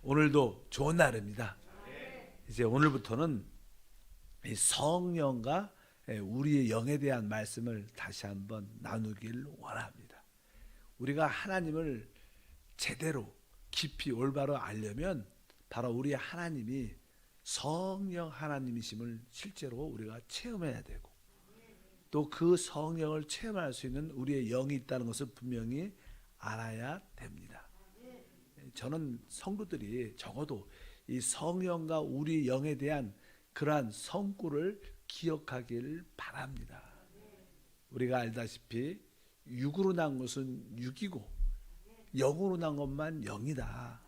오늘도 좋은 날입니다. 이제 오늘부터는 이 성령과 우리의 영에 대한 말씀을 다시 한번 나누길 원합니다. 우리가 하나님을 제대로 깊이 올바로 알려면 바로 우리 하나님이 성령 하나님이심을 실제로 우리가 체험해야 되고, 또 그 성령을 체험할 수 있는 우리의 영이 있다는 것을 분명히 알아야 됩니다. 저는 성도들이 적어도 이 성령과 우리 영에 대한 그러한 성구를 기억하길 바랍니다. 우리가 알다시피 육으로 난 것은 육이고 영으로 난 것만 영이다.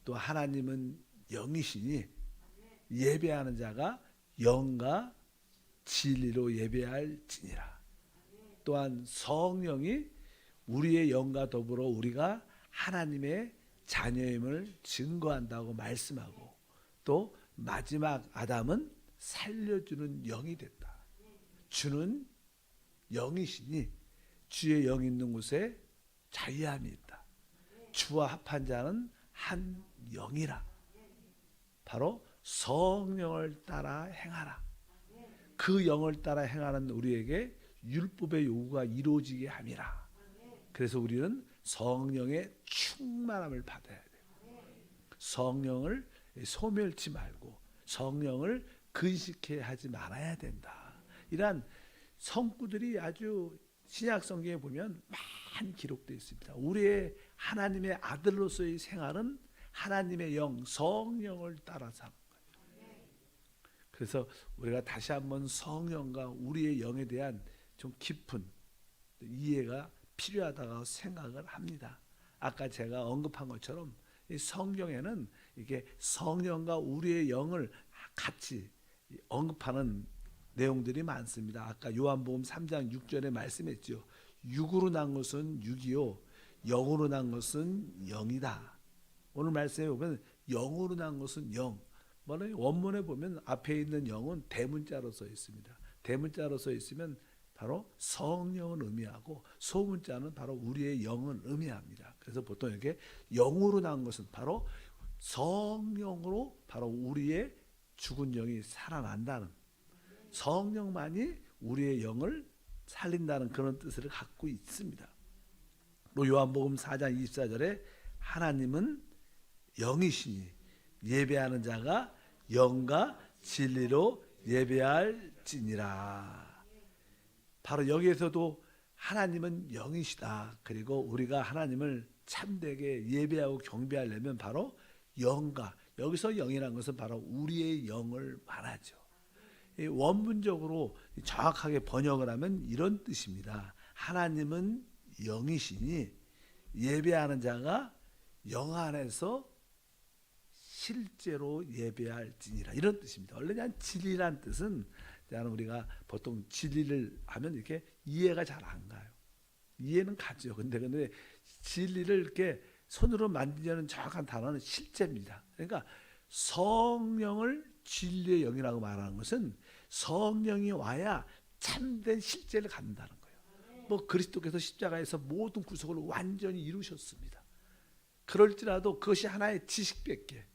또 하나님은 영이시니 예배하는 자가 영과 진리로 예배할지니라. 또한 성령이 우리의 영과 더불어 우리가 하나님의 자녀임을 증거한다고 말씀하고, 또 마지막 아담은 살려주는 영이 됐다. 주는 영이시니 주의 영이 있는 곳에 자유함이 있다. 주와 합한 자는 한 영이라. 바로 성령을 따라 행하라. 그 영을 따라 행하는 우리에게 율법의 요구가 이루어지게 함이라. 그래서 우리는 성령의 충만함을 받아야 돼요. 성령을 소멸치 말고 성령을 근식해 하지 말아야 된다. 이러한 성구들이 아주 신약 성경에 보면 많이 기록되어 있습니다. 우리의 하나님의 아들로서의 생활은 하나님의 영, 성령을 따라 사는 거예요. 그래서 우리가 다시 한번 성령과 우리의 영에 대한 좀 깊은 이해가 필요하다고 생각을 합니다. 아까 제가 언급한 것처럼 이 성경에는 이게 성령과 우리의 영을 같이 언급하는 내용들이 많습니다. 아까 요한복음 3장 6절에 말씀했죠. 육으로 난 것은 육이요 영으로 난 것은 영이다. 오늘 말씀에 보면 영으로 난 것은 영. 원문에 보면 앞에 있는 영은 대문자로 써 있습니다. 대문자로 써 있으면 바로 성령을 의미하고, 소문자는 바로 우리의 영을 의미합니다. 그래서 보통 이렇게 영으로 난 것은 바로 성령으로 바로 우리의 죽은 영이 살아난다는, 성령만이 우리의 영을 살린다는 그런 뜻을 갖고 있습니다. 또 요한복음 4장 24절에 하나님은 영이시니 예배하는 자가 영과 진리로 예배할지니라. 바로 여기에서도 하나님은 영이시다. 그리고 우리가 하나님을 참되게 예배하고 경배하려면 바로 영과, 여기서 영이라는 것은 바로 우리의 영을 말하죠. 원문적으로 정확하게 번역을 하면 이런 뜻입니다. 하나님은 영이시니 예배하는 자가 영 안에서 실제로 예배할지니라, 이런 뜻입니다. 원래 진리란 뜻은 우리가 보통 진리를 하면 이렇게 이해가 잘 안 가요. 이해는 가죠. 근데 진리를 이렇게 손으로 만지려는 정확한 단어는 실제입니다. 그러니까 성령을 진리의 영이라고 말하는 것은 성령이 와야 참된 실제를 갖는다는 거예요. 그리스도께서 십자가에서 모든 구속을 완전히 이루셨습니다. 그럴지라도 그것이 하나의 지식밖에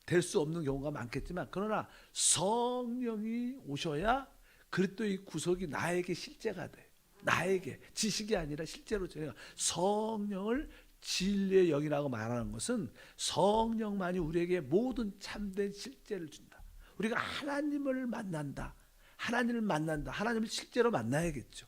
될 수 없는 경우가 많겠지만, 그러나 성령이 오셔야 그리스도의 구속이 나에게 실제가 돼. 나에게 지식이 아니라 실제로 제가 성령을 진리의 영이라고 말하는 것은 성령만이 우리에게 모든 참된 실제를 준다. 우리가 하나님을 만난다. 하나님을 실제로 만나야겠죠.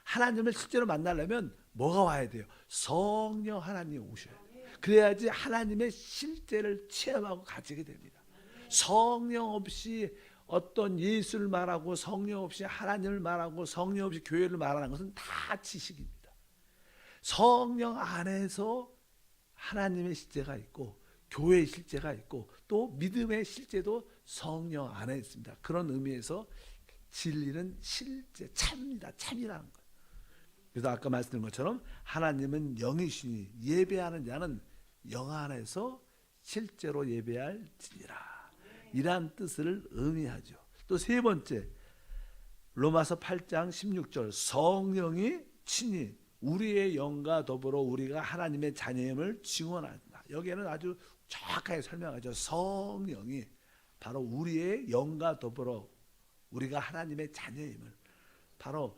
하나님을 실제로 만나려면 뭐가 와야 돼요? 성령 하나님이 오셔야 돼요. 그래야지 하나님의 실제를 체험하고 가지게 됩니다. 성령 없이 어떤 예수를 말하고, 성령 없이 하나님을 말하고, 성령 없이 교회를 말하는 것은 다 지식입니다. 성령 안에서 하나님의 실제가 있고, 교회의 실제가 있고, 또 믿음의 실제도 성령 안에 있습니다. 그런 의미에서 진리는 실제, 참이다, 참이라는 거예요. 그래서 아까 말씀드린 것처럼 하나님은 영이시니 예배하는 자는 영 안에서 실제로 예배할지니라, 이러한 뜻을 의미하죠. 또 세 번째, 로마서 8장 16절, 성령이 친히 우리의 영과 더불어 우리가 하나님의 자녀임을 증언한다. 여기에는 아주 정확하게 설명하죠. 성령이 바로 우리의 영과 더불어 우리가 하나님의 자녀임을 바로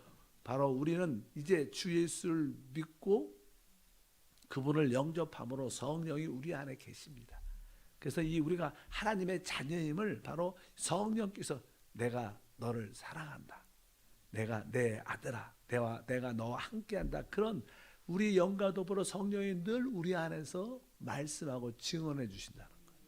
우리는 이제 주 예수를 믿고 그분을 영접함으로 성령이 우리 안에 계십니다. 그래서 이 우리가 하나님의 자녀임을 바로 성령께서 내가 너를 사랑한다. 내가 내 아들아, 내가 너와 함께한다. 그런 우리 영과 더불어 성령이 늘 우리 안에서 말씀하고 증언해 주신다는 거예요.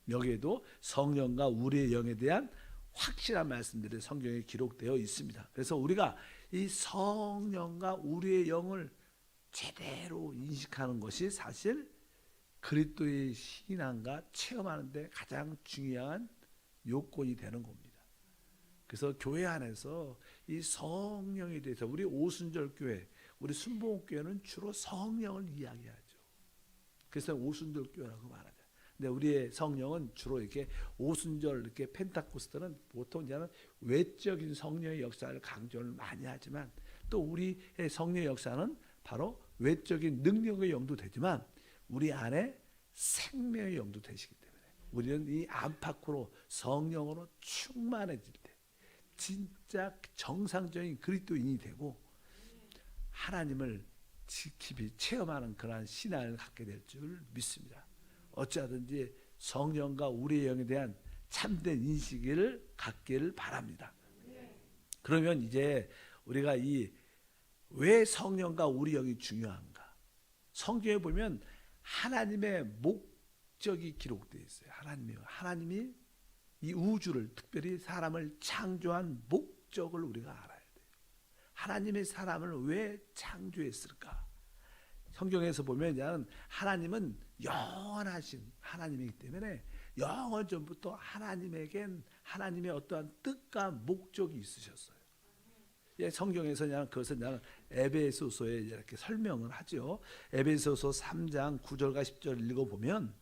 여기에도 성령과 우리의 영에 대한 확실한 말씀들이 성경에 기록되어 있습니다. 그래서 우리가 이 성령과 우리의 영을 제대로 인식하는 것이 사실 그리스도의 신앙과 체험하는 데 가장 중요한 요건이 되는 겁니다. 그래서 교회 안에서 이 성령에 대해서 우리 오순절 교회, 우리 순복음교회는 주로 성령을 이야기하죠. 그래서 오순절 교회라고 말하죠. 근데 우리의 성령은 주로 이렇게 오순절 이렇게 펜타코스트는 보통 이제는 외적인 성령의 역사를 강조를 많이 하지만 또 우리의 성령의 역사는 바로 외적인 능력의 영도 되지만 우리 안에 생명의 영도 되시기 때문에 우리는 이 안팎으로 성령으로 충만해질 때 진짜 정상적인 그리스도인이 되고 하나님을 깊이 체험하는 그러한 신앙을 갖게 될 줄 믿습니다. 어찌하든지 성령과 우리의 영에 대한 참된 인식을 갖기를 바랍니다. 그러면 이제 우리가 왜 성령과 우리 영이 중요한가? 성경에 보면 하나님의 목적이 기록되어 있어요. 하나님이 이 우주를 특별히 사람을 창조한 목적을 우리가 알아야 돼요. 하나님의 사람을 왜 창조했을까? 성경에서 보면 하나님은 영원하신 하나님이기 때문에 영원 전부터 하나님에겐 하나님의 어떠한 뜻과 목적이 있으셨어요. 성경에서 그것을 에베소서에 이렇게 설명을 하죠. 에베소서 3장 9절과 10절 읽어보면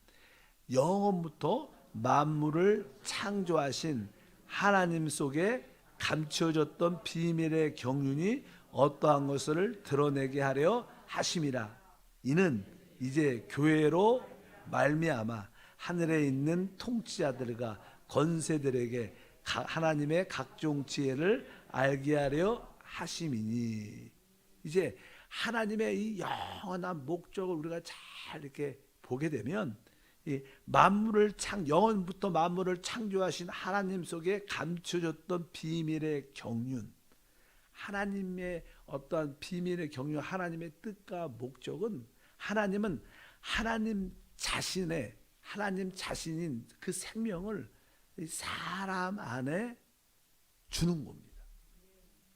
영원부터 만물을 창조하신 하나님 속에 감춰졌던 비밀의 경륜이 어떠한 것을 드러내게 하려 하심이라. 이는 이제 교회로 말미암아 하늘에 있는 통치자들과 권세들에게 하나님의 각종 지혜를 알게 하려 하심이니. 이제 하나님의 이 영원한 목적을 우리가 잘 이렇게 보게 되면 이 영원부터 만물을 창조하신 하나님 속에 감춰졌던 비밀의 경륜, 하나님의 어떠한 비밀의 경륜, 하나님의 뜻과 목적은 하나님은 하나님 자신인 그 생명을 사람 안에 주는 겁니다.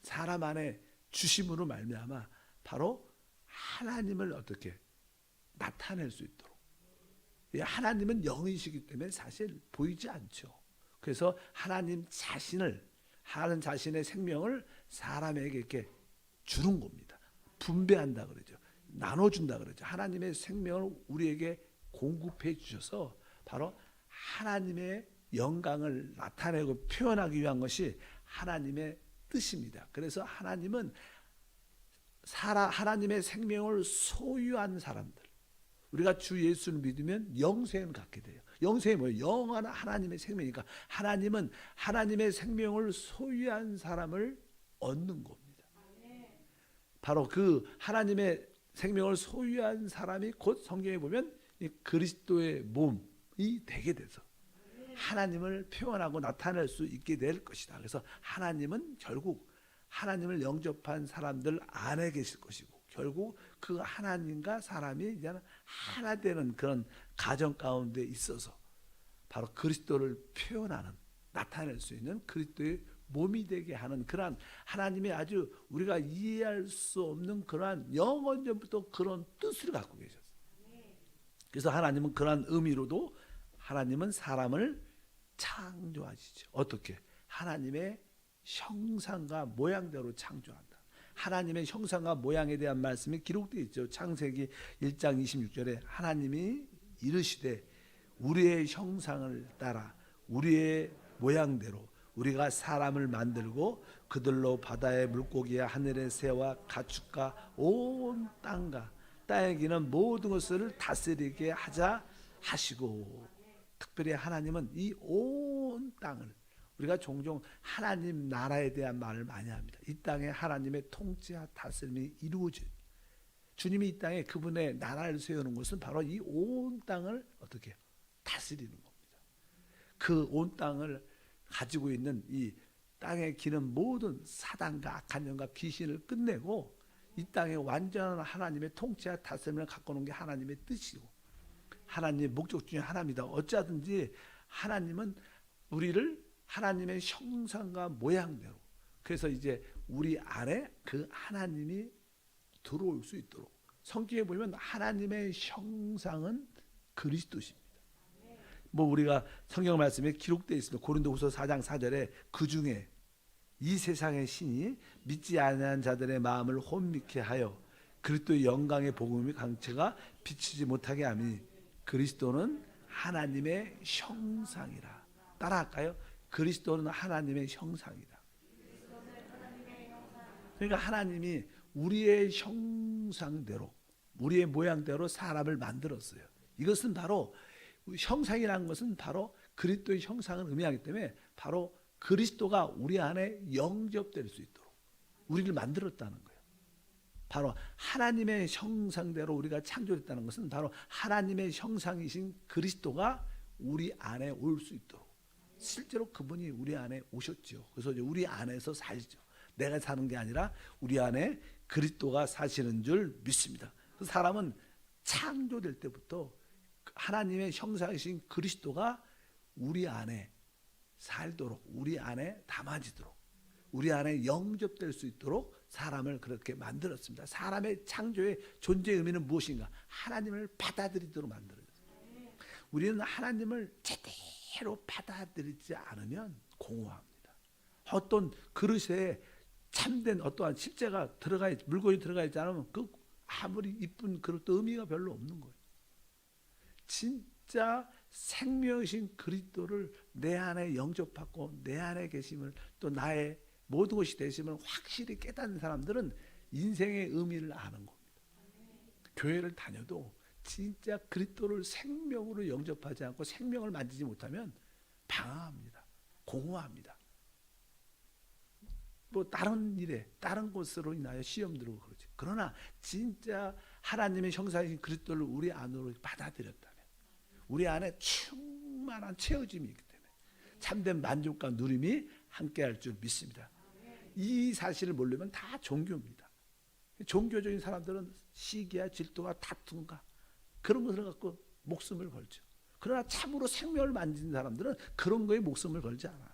사람 안에 주심으로 말미암아 바로 하나님을 어떻게 나타낼 수 있도록. 하나님은 영이시기 때문에 사실 보이지 않죠. 그래서 하나님 자신의 생명을 사람에게 이렇게 주는 겁니다. 분배한다 그러죠. 나눠준다 그러죠. 하나님의 생명을 우리에게 공급해 주셔서 바로 하나님의 영광을 나타내고 표현하기 위한 것이 하나님의 뜻입니다. 그래서 하나님은 하나님의 생명을 소유한 사람들, 우리가 주 예수를 믿으면 영생을 갖게 돼요. 영생이 뭐예요? 영원한 하나님의 생명이니까 하나님은 하나님의 생명을 소유한 사람을 얻는 겁니다. 바로 그 하나님의 생명을 소유한 사람이 곧 성경에 보면 이 그리스도의 몸이 되게 돼서 하나님을 표현하고 나타낼 수 있게 될 것이다. 그래서 하나님은 결국 하나님을 영접한 사람들 안에 계실 것이고 결국 그 하나님과 사람이 이제 하나 되는 그런 가정 가운데 있어서 바로 그리스도를 표현하는, 나타낼 수 있는 그리스도의 몸이 되게 하는 그러한 하나님의 아주 우리가 이해할 수 없는 그러한 영원전부터 그런 뜻을 갖고 계셨어요. 그래서 하나님은 그러한 의미로도 하나님은 사람을 창조하시죠. 어떻게? 하나님의 형상과 모양대로 창조한다. 하나님의 형상과 모양에 대한 말씀이 기록되어 있죠. 창세기 1장 26절에 하나님이 이르시되 우리의 형상을 따라 우리의 모양대로 우리가 사람을 만들고 그들로 바다의 물고기와 하늘의 새와 가축과 온 땅과 땅에 기는 모든 것을 다스리게 하자 하시고, 특별히 하나님은 이 온 땅을, 우리가 종종 하나님 나라에 대한 말을 많이 합니다. 이 땅에 하나님의 통치와 다스림이 이루어져요. 주님이 이 땅에 그분의 나라를 세우는 것은 바로 이 온 땅을 어떻게 다스리는 겁니다. 그 온 땅을 가지고 있는 이 땅에 기는 모든 사단과 악한 영과 귀신을 끝내고 이 땅에 완전한 하나님의 통치와 다스림을 갖고 오는 게 하나님의 뜻이고 하나님의 목적 중에 하나입니다. 어찌하든지 하나님은 우리를 하나님의 형상과 모양대로, 그래서 이제 우리 안에 그 하나님이 들어올 수 있도록, 성경에 보면 하나님의 형상은 그리스도십니다. 뭐 우리가 성경 말씀에 기록되어 있습니다. 고린도후서 4장 4절에 그 중에 이 세상의 신이 믿지 아니한 자들의 마음을 혼미케 하여 그리스도의 영광의 복음의 강체가 비치지 못하게 하니 그리스도는 하나님의 형상이라. 따라할까요? 그리스도는 하나님의 형상이다. 그러니까 하나님이 우리의 형상대로, 우리의 모양대로 사람을 만들었어요. 이것은 바로 형상이라는 것은 바로 그리스도의 형상을 의미하기 때문에 바로 그리스도가 우리 안에 영접될 수 있도록 우리를 만들었다는 거예요. 바로 하나님의 형상대로 우리가 창조됐다는 것은 바로 하나님의 형상이신 그리스도가 우리 안에 올 수 있도록, 실제로 그분이 우리 안에 오셨죠. 그래서 우리 안에서 사시죠. 내가 사는 게 아니라 우리 안에 그리스도가 사시는 줄 믿습니다. 그 사람은 창조될 때부터 하나님의 형상이신 그리스도가 우리 안에 살도록, 우리 안에 담아지도록, 우리 안에 영접될 수 있도록 사람을 그렇게 만들었습니다. 사람의 창조의 존재의 의미는 무엇인가? 하나님을 받아들이도록 만들어졌어요. 우리는 하나님을 제대로 받아들이지 않으면 공허합니다. 어떤 그릇에 참된 어떠한 실제가 들어가 있, 물건이 들어가 있지 않으면 그 아무리 이쁜 그릇도 의미가 별로 없는 거예요. 진짜 생명이신 그리스도를 내 안에 영접하고 내 안에 계심을, 또 나의 모든 것이 되심을 확실히 깨닫는 사람들은 인생의 의미를 아는 겁니다. 교회를 다녀도 진짜 그리스도를 생명으로 영접하지 않고 생명을 만지지 못하면 방황합니다. 공허합니다. 뭐 다른 일에, 다른 것으로 인하여 시험 들고 그러지. 그러나 진짜 하나님의 형상이신 그리스도를 우리 안으로 받아들였다면 우리 안에 충만한 채워짐이 있기 때문에 참된 만족과 누림이 함께할 줄 믿습니다. 이 사실을 모르면 다 종교입니다. 종교적인 사람들은 시기와 질투와 다툼과 그런 것을 갖고 목숨을 걸죠. 그러나 참으로 생명을 만지는 사람들은 그런 거에 목숨을 걸지 않아요.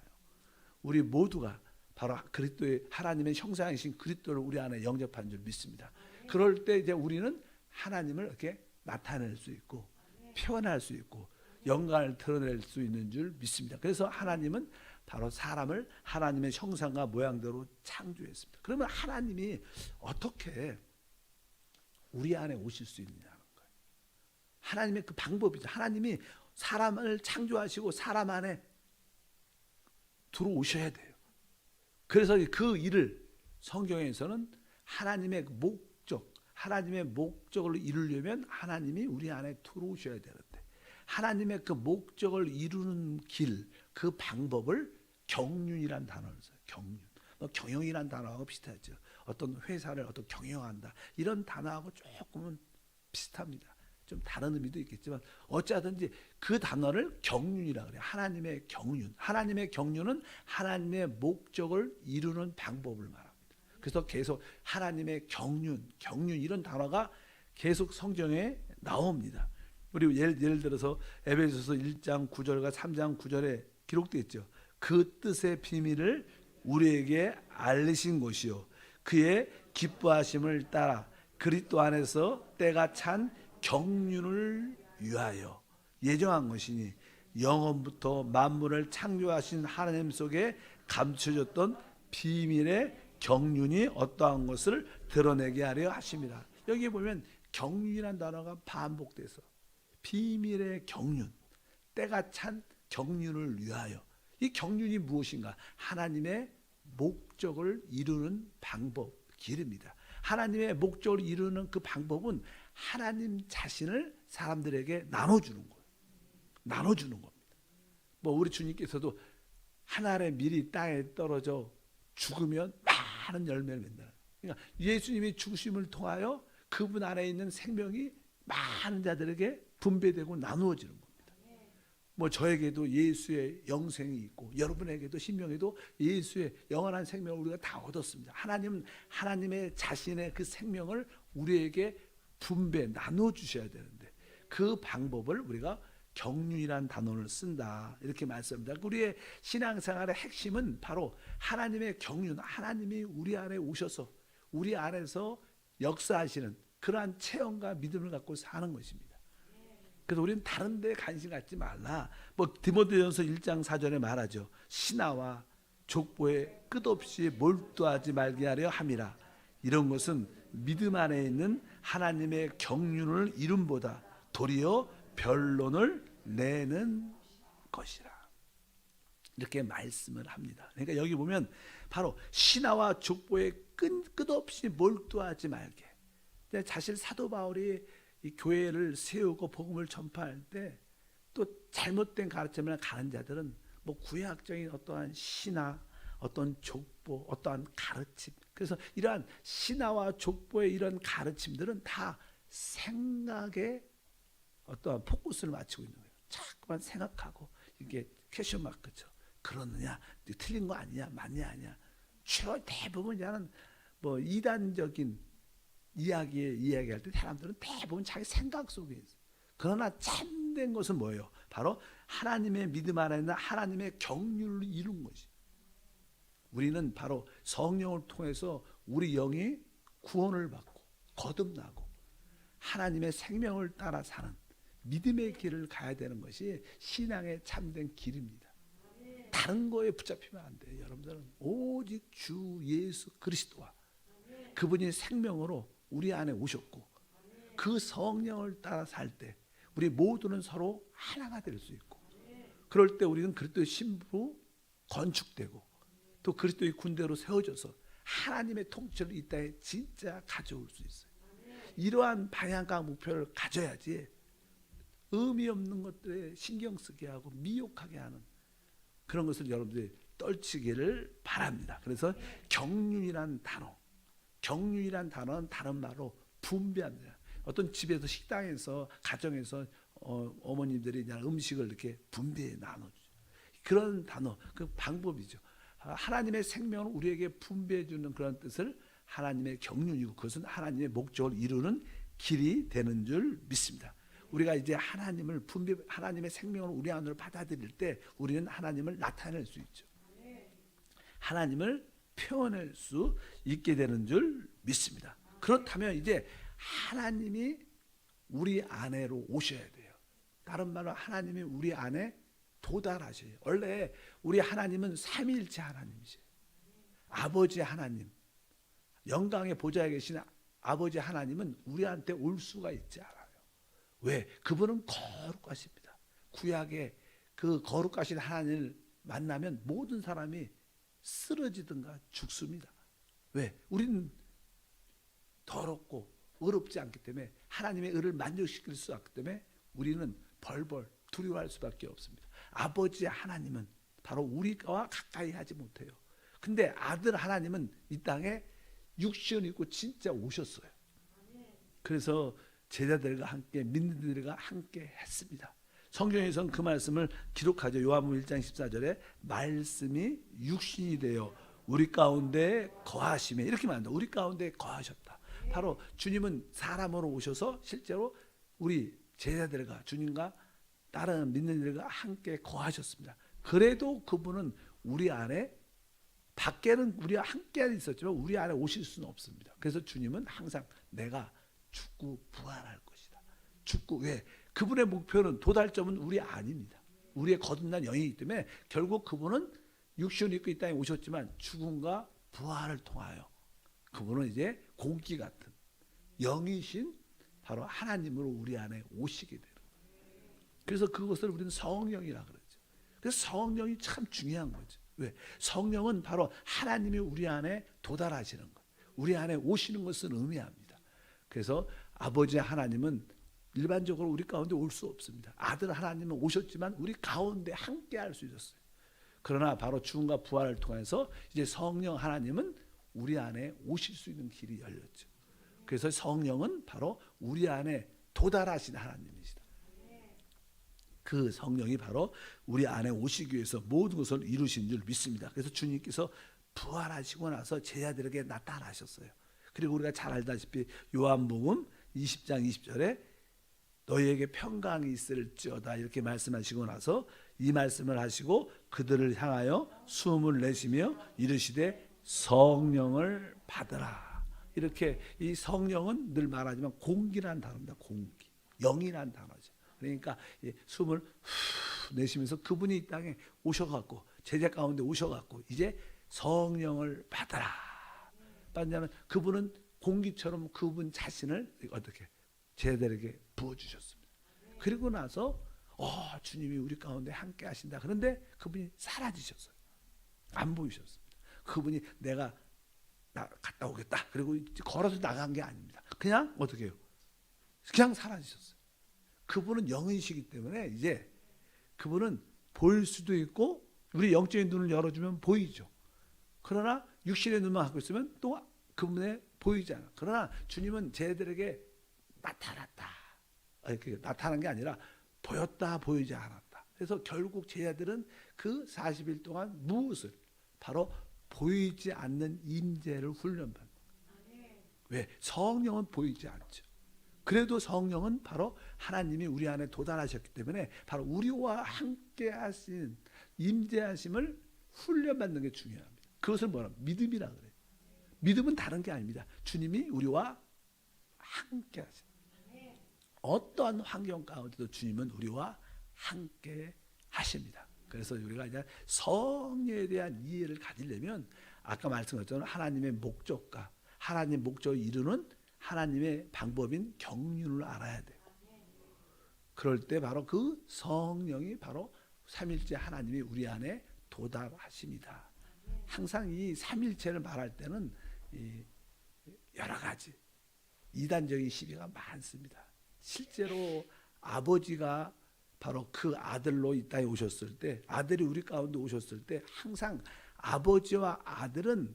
우리 모두가 바로 그리스도의 하나님의 형상이신 그리스도를 우리 안에 영접한 줄 믿습니다. 그럴 때 이제 우리는 하나님을 이렇게 나타낼 수 있고 표현할 수 있고 영광을 드러낼 수 있는 줄 믿습니다. 그래서 하나님은 바로 사람을 하나님의 형상과 모양대로 창조했습니다. 그러면 하나님이 어떻게 우리 안에 오실 수 있느냐는 거예요. 하나님의 그 방법이죠. 하나님이 사람을 창조하시고 사람 안에 들어오셔야 돼요. 그래서 그 일을 성경에서는 하나님의 목적, 하나님의 목적을 이루려면 하나님이 우리 안에 들어오셔야 되는데 하나님의 그 목적을 이루는 길, 그 방법을 경륜이란 단어를 써요. 경륜. 경영이란 단어하고 비슷하죠. 어떤 회사를 어떤 경영한다. 이런 단어하고 조금은 비슷합니다. 좀 다른 의미도 있겠지만 어찌하든지 그 단어를 경륜이라 그래요. 하나님의 경륜. 하나님의 경륜은 하나님의 목적을 이루는 방법을 말합니다. 그래서 계속 하나님의 경륜 이런 단어가 계속 성경에 나옵니다. 우리 예를 들어서 에베소서 1장 9절과 3장 9절에 기록되어 있죠. 그 뜻의 비밀을 우리에게 알리신 것이요 그의 기뻐하심을 따라 그리스도 안에서 때가 찬 경륜을 위하여 예정한 것이니 영원부터 만물을 창조하신 하나님 속에 감춰졌던 비밀의 경륜이 어떠한 것을 드러내게 하려 하십니다. 여기 보면 경륜이라는 단어가 반복돼서 비밀의 경륜, 때가 찬 경륜을 위하여. 이 경륜이 무엇인가? 하나님의 목적을 이루는 방법, 길입니다. 하나님의 목적을 이루는 그 방법은 하나님 자신을 사람들에게 나눠주는 거예요. 나눠주는 겁니다. 뭐 우리 주님께서도 한 알의 밀이 땅에 떨어져 죽으면 많은 열매를 맺는다. 그러니까 예수님이 죽으심을 통하여 그분 안에 있는 생명이 많은 자들에게 분배되고 나누어지는 겁니다. 뭐 저에게도 예수의 영생이 있고 여러분에게도 신명에도 예수의 영원한 생명을 우리가 다 얻었습니다. 하나님은 하나님의 자신의 그 생명을 우리에게 분배 나눠 주셔야 되는데 그 방법을 우리가 경륜이란 단어를 쓴다 이렇게 말씀합니다. 우리의 신앙생활의 핵심은 바로 하나님의 경륜, 하나님이 우리 안에 오셔서 우리 안에서 역사하시는 그러한 체험과 믿음을 갖고 사는 것입니다. 그래서 우리는 다른 데 관심 갖지 말라. 뭐 디모데전서 1장 4절에 말하죠. 신하와 족보에 끝없이 몰두하지 말게 하려 함이라. 이런 것은 믿음 안에 있는 하나님의 경륜을 이름보다 도리어 변론을 내는 것이라. 이렇게 말씀을 합니다. 그러니까 여기 보면 바로 신하와 족보에 끝없이 몰두하지 말게. 사실 사도 바울이 이 교회를 세우고 복음을 전파할 때 또 잘못된 가르침을 가는 자들은 뭐 구약적인 어떠한 신화, 어떤 족보, 어떠한 가르침. 그래서 이러한 신화와 족보의 이런 가르침들은 다 생각에 어떠한 포커스를 맞추고 있는 거예요. 자꾸만 생각하고 이게 퀘션 마크죠. 그러느냐, 틀린 거 아니냐, 맞냐 아니야. 주로 대부분 이제는 뭐 이단적인 이야기할 때 사람들은 대부분 자기 생각 속에 있어요. 그러나 참된 것은 뭐예요? 바로 하나님의 믿음 안에 있는 하나님의 경륜을 이룬 것이. 우리는 바로 성령을 통해서 우리 영이 구원을 받고 거듭나고 하나님의 생명을 따라 사는 믿음의 길을 가야 되는 것이 신앙의 참된 길입니다. 다른 거에 붙잡히면 안 돼요. 여러분들은 오직 주 예수 그리스도와 그분이 생명으로 우리 안에 오셨고 그 성령을 따라 살 때 우리 모두는 서로 하나가 될 수 있고 그럴 때 우리는 그리스도의 신부로 건축되고 또 그리스도의 군대로 세워져서 하나님의 통치를 이 땅에 진짜 가져올 수 있어요. 이러한 방향과 목표를 가져야지 의미 없는 것들에 신경 쓰게 하고 미혹하게 하는 그런 것을 여러분들이 떨치기를 바랍니다. 그래서 경륜이란 단어는 다른 말로 분배합니다. 어떤 집에서 식당에서 가정에서 어머님들이 음식을 이렇게 분배해 나눠주죠. 그런 단어, 그 방법이죠. 하나님의 생명을 우리에게 분배해 주는 그런 뜻을 하나님의 경륜이고 그것은 하나님의 목적을 이루는 길이 되는 줄 믿습니다. 우리가 이제 하나님의 생명을 우리 안으로 받아들일 때 우리는 하나님을 나타낼 수 있죠. 하나님을 표현할 수 있게 되는 줄 믿습니다. 그렇다면 이제 하나님이 우리 안에로 오셔야 돼요. 다른 말로 하나님이 우리 안에 도달하셔요. 원래 우리 하나님은 삼위일체 하나님이세요. 아버지 하나님, 영광의 보좌에 계신 아버지 하나님은 우리한테 올 수가 있지 않아요. 왜? 그분은 거룩하십니다. 구약에 그 거룩하신 하나님을 만나면 모든 사람이 쓰러지든가 죽습니다. 왜? 우리는 더럽고 의롭지 않기 때문에 하나님의 의를 만족시킬 수 없기 때문에 우리는 벌벌 두려워할 수밖에 없습니다. 아버지 하나님은 바로 우리와 가까이 하지 못해요. 근데 아들 하나님은 이 땅에 육신 입고 진짜 오셨어요. 그래서 제자들과 함께 믿는 이들과 함께 했습니다. 성경에서는 그 말씀을 기록하죠. 요한복음 1장 14절에 말씀이 육신이 되어 우리 가운데 거하시며 이렇게 말합니다. 우리 가운데 거하셨다. 바로 주님은 사람으로 오셔서 실제로 우리 제자들과 주님과 다른 믿는 이들과 함께 거하셨습니다. 그래도 그분은 우리 안에 밖에는 우리와 함께 있었지만 우리 안에 오실 수는 없습니다. 그래서 주님은 항상 내가 죽고 부활할 것이다. 죽고 왜? 그분의 목표는 도달점은 우리 아닙니다. 우리의 거듭난 영이기 때문에 결국 그분은 육신을 입고 이 땅에 오셨지만 죽음과 부활을 통하여 그분은 이제 공기 같은 영이신 바로 하나님으로 우리 안에 오시게 되는 거예요. 그래서 그것을 우리는 성령이라 그러죠. 그래서 성령이 참 중요한 거죠. 왜? 성령은 바로 하나님이 우리 안에 도달하시는 것, 우리 안에 오시는 것을 의미합니다. 그래서 아버지 하나님은 일반적으로 우리 가운데 올 수 없습니다. 아들 하나님은 오셨지만 우리 가운데 함께 할 수 있었어요. 그러나 바로 죽음과 부활을 통해서 이제 성령 하나님은 우리 안에 오실 수 있는 길이 열렸죠. 그래서 성령은 바로 우리 안에 도달하신 하나님이시다. 그 성령이 바로 우리 안에 오시기 위해서 모든 것을 이루신 줄 믿습니다. 그래서 주님께서 부활하시고 나서 제자들에게 나타나셨어요. 그리고 우리가 잘 알다시피 요한복음 20장 20절에 너희에게 평강이 있을지어다 이렇게 말씀하시고 나서 이 말씀을 하시고 그들을 향하여 숨을 내쉬며 이르시되 성령을 받으라. 이렇게 이 성령은 늘 말하지만 공기라는 단어입니다. 공기, 영이라는 단어죠. 그러니까 숨을 후 내쉬면서 그분이 이 땅에 오셔갖고 제자 가운데 오셔갖고 이제 성령을 받아라. 받냐면 그분은 공기처럼 그분 자신을 어떻게 제자들에게 부어주셨습니다. 그리고 나서 주님이 우리 가운데 함께 하신다. 그런데 그분이 사라지셨어요. 안 보이셨습니다. 그분이 내가 갔다 오겠다. 그리고 걸어서 나간 게 아닙니다. 그냥 어떻게 해요? 그냥 사라지셨어요. 그분은 영이시기 때문에 이제 그분은 보일 수도 있고 우리 영적인 눈을 열어주면 보이죠. 그러나 육신의 눈만 갖고 있으면 또 그분에 보이지 않아. 그러나 주님은 제자들에게 나타났다. 나타난 게 아니라 보였다 보이지 않았다. 그래서 결국 제자들은 그 40일 동안 무엇을? 바로 보이지 않는 임재를 훈련받는 거예요. 왜? 성령은 보이지 않죠. 그래도 성령은 바로 하나님이 우리 안에 도달하셨기 때문에 바로 우리와 함께 하신 임재하심을 훈련받는 게 중요합니다. 그것을 뭐라? 믿음이라 그래요. 믿음은 다른 게 아닙니다. 주님이 우리와 함께 하십니다. 어떠한 환경 가운데도 주님은 우리와 함께 하십니다. 그래서 우리가 이제 성령에 대한 이해를 가지려면 아까 말씀드렸던 하나님의 목적과 하나님의 목적을 이루는 하나님의 방법인 경륜을 알아야 돼요. 그럴 때 바로 그 성령이 바로 삼일째 하나님이 우리 안에 도달하십니다. 항상 이 삼일체를 말할 때는 여러 가지 이단적인 시비가 많습니다. 실제로 아버지가 바로 그 아들로 이 땅에 오셨을 때, 아들이 우리 가운데 오셨을 때 항상 아버지와 아들은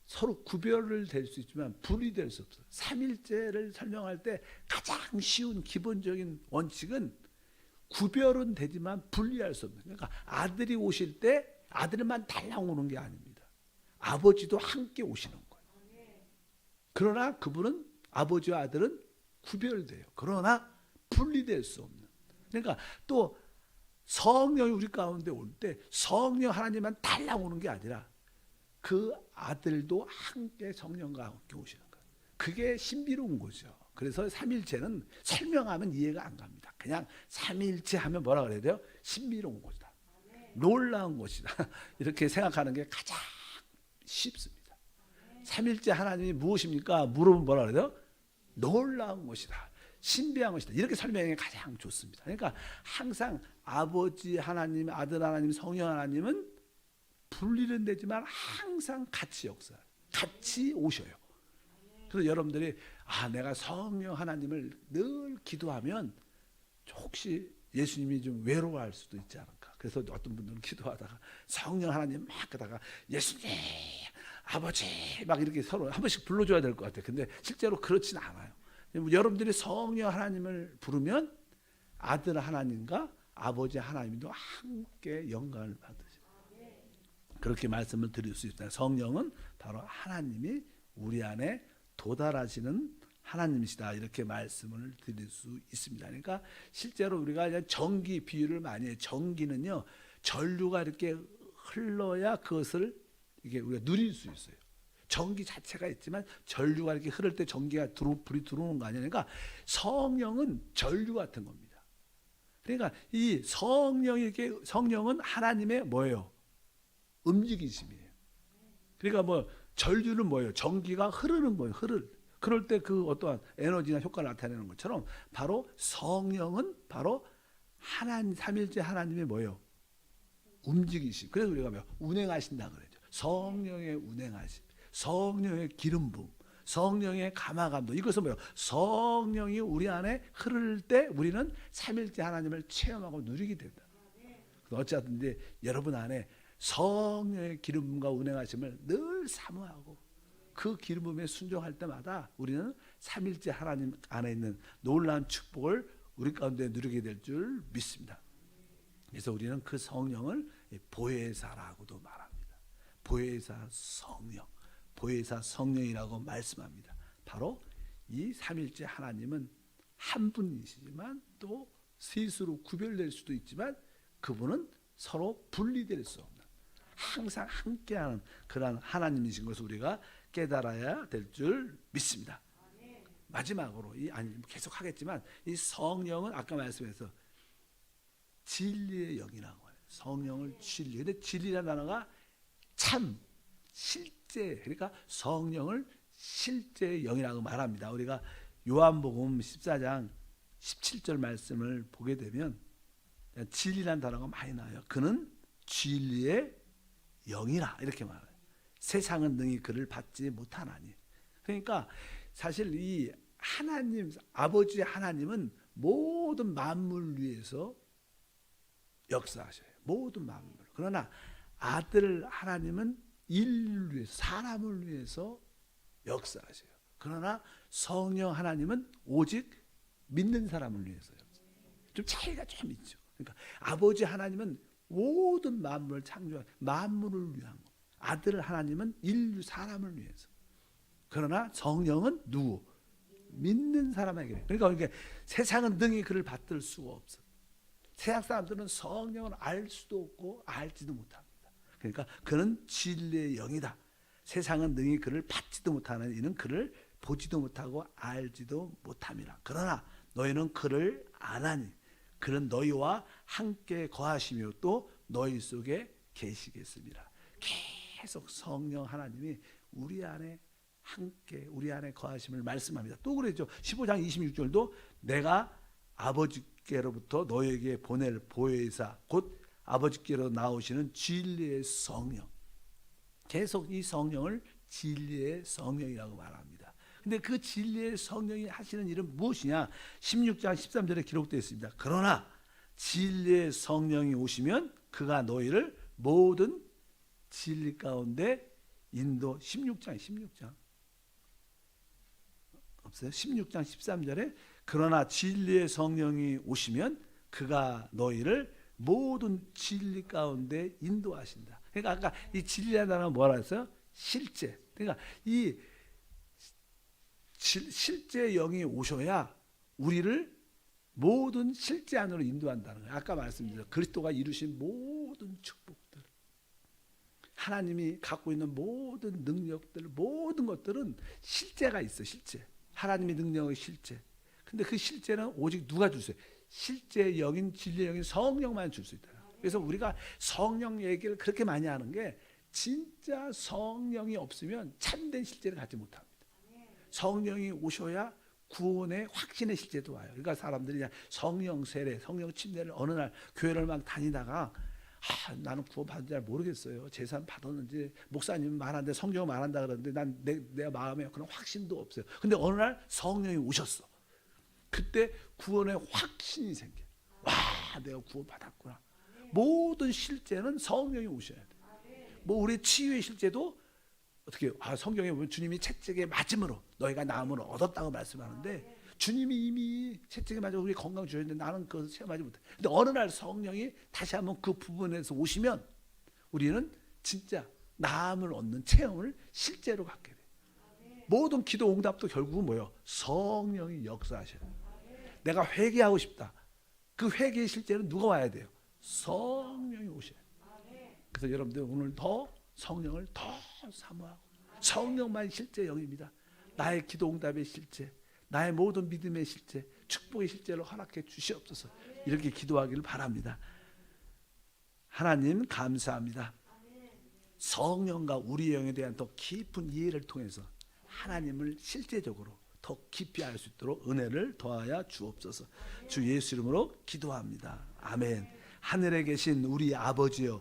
서로 구별을 될 수 있지만 분리될 수 없어요. 삼일체를 설명할 때 가장 쉬운 기본적인 원칙은 구별은 되지만 분리할 수 없는. 그러니까 아들이 오실 때 아들만 달랑 오는 게 아닙니다. 아버지도 함께 오시는 거예요. 그러나 그분은 아버지와 아들은 구별돼요. 그러나 분리될 수 없는. 그러니까 또 성령이 우리 가운데 올 때 성령 하나님만 달랑 오는 게 아니라 그 아들도 함께 성령과 함께 오시는 거예요. 그게 신비로운 거죠. 그래서 삼일체는 설명하면 이해가 안 갑니다. 그냥 삼일체 하면 뭐라 그래야 돼요? 신비로운 것이다. 놀라운 것이다. 이렇게 생각하는 게 가장 쉽습니다. 삼일체 하나님이 무엇입니까? 물어보면 뭐라 그래야 돼요? 놀라운 것이다. 신비한 것이다. 이렇게 설명이 가장 좋습니다. 그러니까 항상 아버지 하나님, 아들 하나님, 성령 하나님은 분리는 되지만 항상 같이 역사해요. 같이 오셔요. 그래서 여러분들이 내가 성령 하나님을 늘 기도하면 혹시 예수님이 좀 외로워할 수도 있지 않을까. 그래서 어떤 분들은 기도하다가 성령 하나님 막 하다가 예수님, 아버지 막 이렇게 서로 한 번씩 불러줘야 될 것 같아요. 근데 실제로 그렇진 않아요. 여러분들이 성령 하나님을 부르면 아들 하나님과 아버지 하나님도 함께 영광을 받으셔요. 그렇게 말씀을 드릴 수 있다. 성령은 바로 하나님이 우리 안에 도달하시는 하나님이시다. 이렇게 말씀을 드릴 수 있습니다. 그러니까 실제로 우리가 전기 비유를 많이 해요. 전기는요, 전류가 이렇게 흘러야 그것을 이게 우리가 누릴 수 있어요. 전기 자체가 있지만 전류가 이렇게 흐를 때 전기가 불이 들어오는 거 아니에요. 그러니까 성령은 전류 같은 겁니다. 그러니까 이 성령은 하나님의 뭐예요? 움직이심이에요. 그러니까 뭐 전류는 뭐예요? 전기가 흐르는 거예요. 그럴 때 그 어떠한 에너지나 효과를 나타내는 것처럼 바로 성령은 바로 하나님 삼일째 하나님의 뭐예요? 움직이심. 그래서 우리가 운행하신다 그러죠. 성령의 운행하심, 성령의 기름 부음, 성령의 감화감동. 이것은 뭐예요? 성령이 우리 안에 흐를 때 우리는 삼일째 하나님을 체험하고 누리게 된다. 어쨌든지 여러분 안에 성령의 기름과 운행하심을 늘 사모하고 그 기름 부음에 순종할 때마다 우리는 삼일째 하나님 안에 있는 놀라운 축복을 우리 가운데 누리게 될 줄 믿습니다. 그래서 우리는 그 성령을 보혜사라고도 말합니다. 보혜사 성령, 보혜사 성령이라고 말씀합니다. 바로 이 삼일째 하나님은 한 분이시지만 또 셋으로 구별될 수도 있지만 그분은 서로 분리될 수 없는 항상 함께하는 그런 하나님이신 것을 우리가 깨달아야 될 줄 믿습니다. 마지막으로 계속 하겠지만 이 성령은 아까 말씀해서 진리의 영이라고 해요. 성령을 진리. 근데 진리라는 단어가 참 실제, 그러니까 성령을 실제의 영이라고 말합니다. 우리가 요한복음 14장 17절 말씀을 보게 되면 진리라는 단어가 많이 나와요. 그는 진리의 영이라 이렇게 말해요. 세상은 능히 그를 받지 못하나니. 그러니까 사실 이 하나님, 아버지 하나님은 모든 만물 위해서 역사하셔요. 모든 만물. 그러나 아들 하나님은 인류를 위해서, 사람을 위해서 역사하셔요. 그러나 성령 하나님은 오직 믿는 사람을 위해서 역사해요. 좀 차이가 좀 있죠. 그러니까 아버지 하나님은 모든 만물을 창조한 만물을 위한 거. 아들 하나님은 인류 사람을 위해서. 그러나 성령은 누구? 믿는 사람에게. 그러니까 세상은 능히 그를 받들 수가 없어. 세상 사람들은 성령을 알 수도 없고 알지도 못합니다. 그러니까 그는 진리의 영이다. 세상은 능히 그를 받지도 못하는 이는 그를 보지도 못하고 알지도 못함이라. 그러나 너희는 그를 아나니 그는 너희와 함께 거하시며 또 너희 속에 계시겠습니다. 계속 성령 하나님이 우리 안에 함께 우리 안에 거하심을 말씀합니다. 또 그랬죠. 15장 26절도 내가 아버지께로부터 너에게 보낼 보혜사 곧 아버지께로 나오시는 진리의 성령. 계속 이 성령을 진리의 성령이라고 말합니다. 근데 그 진리의 성령이 하시는 일은 무엇이냐? 16장 13절에 기록되어 있습니다. 그러나 진리의 성령이 오시면 그가 너희를 모든 진리 가운데 인도. 16장 없어요? 16장 13절에 그러나 진리의 성령이 오시면 그가 너희를 모든 진리 가운데 인도하신다. 그러니까 아까 이 진리라는 단어가 뭐라 했어요? 실제. 그러니까 이 실제 영이 오셔야 우리를 모든 실제 안으로 인도한다는 거예요. 아까 말씀드렸죠. 그리스도가 이루신 모든 축복들, 하나님이 갖고 있는 모든 능력들, 모든 것들은 실제가 있어. 실제. 하나님의 능력의 실제. 근데 그 실제는 오직 누가 줄 수 있어요? 실제 영인 진리의 영인 성령만 줄 수 있다. 그래서 우리가 성령 얘기를 그렇게 많이 하는 게 진짜 성령이 없으면 참된 실제를 갖지 못합니다. 성령이 오셔야 구원의 확신의 실제도 와요. 그러니까 사람들이 그냥 성령 세례, 성령 침례를 어느 날 교회를 막 다니다가 나는 구원 받은 줄 모르겠어요. 제사 받았는지 목사님 말하는데 성경 말한다 그러는데 난 내 마음에 그런 확신도 없어요. 근데 어느 날 성령이 오셨어. 그때 구원의 확신이 생겨. 와, 내가 구원 받았구나. 모든 실제는 성령이 오셔야 돼. 뭐 우리 치유의 실제도 어떻게 성경에 보면 주님이 채찍에 맞음으로 너희가 나음을 얻었다고 말씀하는데 주님이 이미 채찍에 맞아 우리 건강 주셨는데 나는 그것을 체험하지 못해. 근데 어느 날 성령이 다시 한번 그 부분에서 오시면 우리는 진짜 나음을 얻는 체험을 실제로 갖게 돼. 모든 기도 응답도 결국은 뭐예요? 성령이 역사하셔요. 내가 회개하고 싶다. 그 회개의 실제는 누가 와야 돼요? 성령이 오셔요. 그래서 여러분들 오늘 더 성령을 더 사모하고 성령만 실제 영입니다. 나의 기도 응답의 실제, 나의 모든 믿음의 실제, 축복의 실제를 허락해 주시옵소서. 이렇게 기도하기를 바랍니다. 하나님 감사합니다. 성령과 우리 영에 대한 더 깊은 이해를 통해서 하나님을 실제적으로 더 깊이 알 수 있도록 은혜를 더하여 주옵소서. 주 예수 이름으로 기도합니다. 아멘. 하늘에 계신 우리 아버지여,